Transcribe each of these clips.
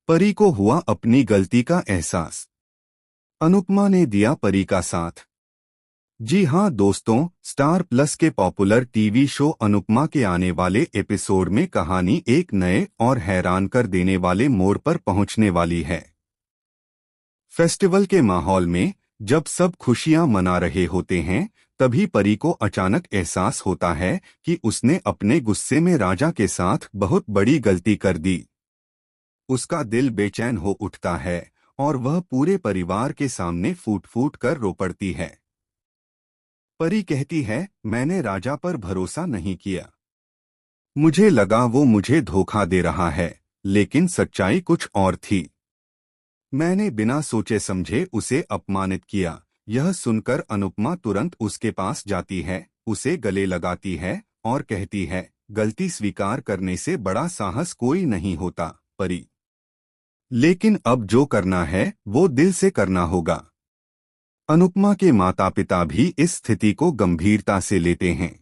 परी को हुआ अपनी गलती का एहसास। अनुपमा ने दिया परी का साथ। जी हाँ दोस्तों, स्टार प्लस के पॉपुलर टीवी शो अनुपमा के आने वाले एपिसोड में कहानी एक नए और हैरान कर देने वाले मोड़ पर पहुंचने वाली है। फेस्टिवल के माहौल में जब सब खुशियां मना रहे होते हैं, तभी परी को अचानक एहसास होता है कि उसने अपने गुस्से में राजा के साथ बहुत बड़ी गलती कर दी। उसका दिल बेचैन हो उठता है और वह पूरे परिवार के सामने फूट फूट कर रो पड़ती है। परी कहती है, मैंने राजा पर भरोसा नहीं किया। मुझे लगा वो मुझे धोखा दे रहा है, लेकिन सच्चाई कुछ और थी। मैंने बिना सोचे समझे उसे अपमानित किया। यह सुनकर अनुपमा तुरंत उसके पास जाती है, उसे गले लगाती है और कहती है, गलती स्वीकार करने से बड़ा साहस कोई नहीं होता परी। लेकिन अब जो करना है वो दिल से करना होगा। अनुपमा के माता पिता भी इस स्थिति को गंभीरता से लेते हैं।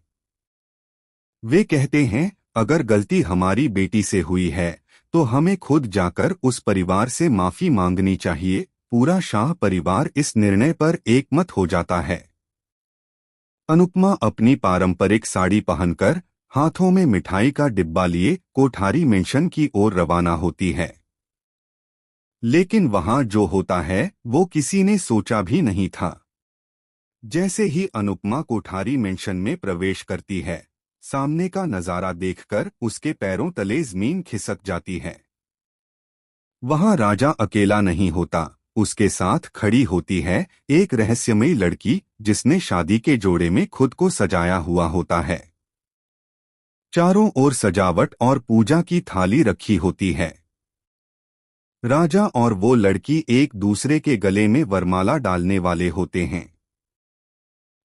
वे कहते हैं, अगर गलती हमारी बेटी से हुई है तो हमें खुद जाकर उस परिवार से माफी मांगनी चाहिए। पूरा शाह परिवार इस निर्णय पर एकमत हो जाता है। अनुपमा अपनी पारंपरिक साड़ी पहनकर, हाथों में मिठाई का डिब्बा लिए कोठारी मेंशन की ओर रवाना होती है। लेकिन वहां जो होता है वो किसी ने सोचा भी नहीं था। जैसे ही अनुपमा कोठारी मेंशन में प्रवेश करती है, सामने का नजारा देखकर उसके पैरों तले जमीन खिसक जाती है। वहां राजा अकेला नहीं होता, उसके साथ खड़ी होती है एक रहस्यमयी लड़की, जिसने शादी के जोड़े में खुद को सजाया हुआ होता है। चारों ओर सजावट और पूजा की थाली रखी होती है। राजा और वो लड़की एक दूसरे के गले में वरमाला डालने वाले होते हैं।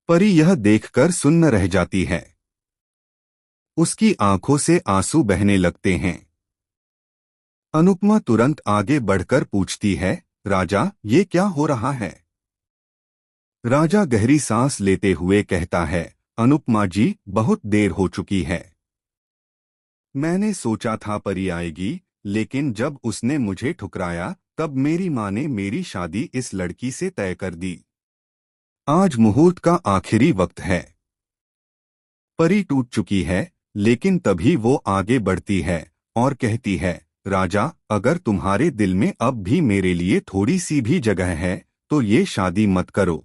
परी यह देखकर सुन्न रह जाती है। उसकी आंखों से आंसू बहने लगते हैं। अनुपमा तुरंत आगे बढ़कर पूछती है, राजा ये क्या हो रहा है? राजा गहरी सांस लेते हुए कहता है, अनुपमा जी बहुत देर हो चुकी है। मैंने सोचा था परी आएगी, लेकिन जब उसने मुझे ठुकराया तब मेरी माँ ने मेरी शादी इस लड़की से तय कर दी। आज मुहूर्त का आखिरी वक्त है। परी टूट चुकी है, लेकिन तभी वो आगे बढ़ती है और कहती है, राजा अगर तुम्हारे दिल में अब भी मेरे लिए थोड़ी सी भी जगह है तो ये शादी मत करो।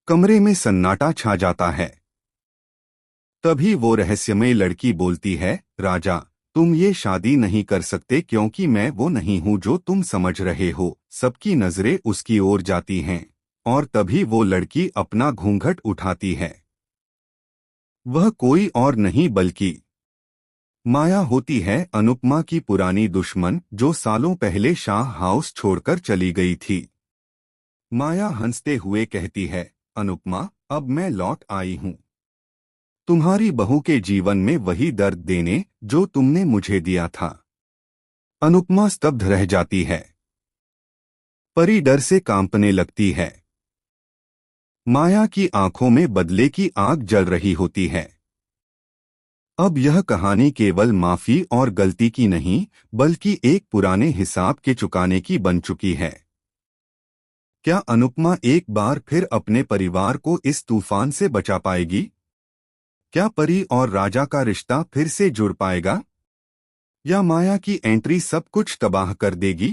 कमरे में सन्नाटा छा जाता है। तभी वो रहस्यमय लड़की बोलती है, राजा तुम ये शादी नहीं कर सकते क्योंकि मैं वो नहीं हूँ जो तुम समझ रहे हो। सबकी नजरें उसकी ओर जाती हैं और तभी वो लड़की अपना घूंघट उठाती है। वह कोई और नहीं बल्कि माया होती है, अनुपमा की पुरानी दुश्मन जो सालों पहले शाह हाउस छोड़कर चली गई थी। माया हंसते हुए कहती है, अनुपमा अब मैं लौट आई हूँ, तुम्हारी बहू के जीवन में वही दर्द देने जो तुमने मुझे दिया था। अनुपमा स्तब्ध रह जाती है। परी डर से कांपने लगती है। माया की आंखों में बदले की आग जल रही होती है। अब यह कहानी केवल माफी और गलती की नहीं, बल्कि एक पुराने हिसाब के चुकाने की बन चुकी है। क्या अनुपमा एक बार फिर अपने परिवार को इस तूफान से बचा पाएगी? क्या परी और राजा का रिश्ता फिर से जुड़ पाएगा? या माया की एंट्री सब कुछ तबाह कर देगी?